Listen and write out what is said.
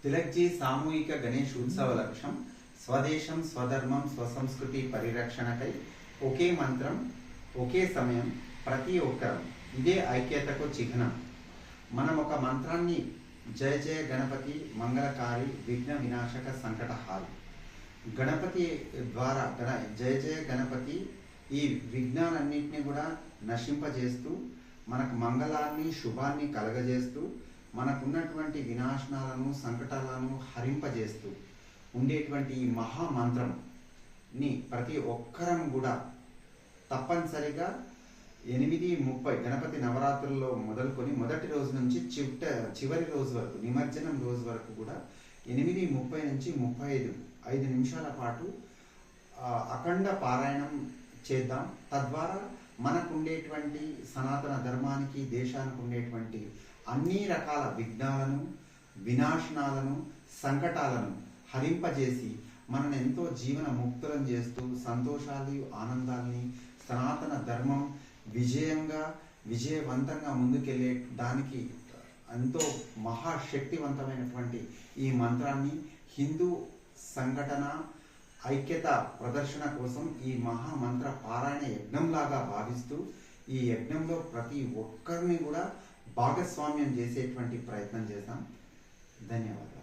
తిలక్జీ సామూహిక గణేష్ ఉత్సవ లక్ష్యం స్వదేశం స్వధర్మం స్వసంస్కృతి పరిరక్షణకై ఒకే మంత్రం ఒకే సమయం ప్రతి ఒక్కరం ఇదే ఐక్యతకు చిహ్నం. మనం ఒక మంత్రాన్ని జయ జయ గణపతి మంగళకారి విఘ్న వినాశక సంకటహారి. గణపతి ద్వారా జయ జయ గణపతి ఈ విఘ్నాలన్నింటినీ కూడా నశింపజేస్తూ మనకు మంగళాన్ని శుభాన్ని కలగజేస్తూ మనకున్నటువంటి వినాశనాలను సంకటాలను హరింపజేస్తూ ఉండేటువంటి ఈ మహామంత్రంని ప్రతి ఒక్కరం కూడా తప్పనిసరిగా 8:30 గణపతి నవరాత్రుల్లో మొదలుకొని మొదటి రోజు నుంచి చివరి రోజు వరకు నిమజ్జనం రోజు వరకు కూడా 8:30 నుంచి 35 నిమిషాల పాటు అఖండ పారాయణం చేద్దాం. తద్వారా మనకు ఉండేటువంటి సనాతన ధర్మానికి దేశానికి ఉండేటువంటి అన్ని రకాల విఘ్నాలను వినాశనాలను సంకటాలను హరింపజేసి మనల్ని ఎంతో జీవన ముక్తులను చేస్తూ సంతోషాలు ఆనందాల్ని సనాతన ధర్మం విజయవంతంగా ముందుకెళ్ళే దానికి ఎంతో మహాశక్తివంతమైనటువంటి ఈ మంత్రాన్ని హిందూ సంఘటన ఐక్యత ప్రదర్శన కోసం ఈ మహామంత్ర పారాయణ యజ్ఞంలాగా భావిస్తూ ఈ యజ్ఞంలో ప్రతి ఒక్కరిని కూడా భాగస్వామ్యం చేసేటువంటి ప్రయత్నం చేశాం. ధన్యవాదాలు.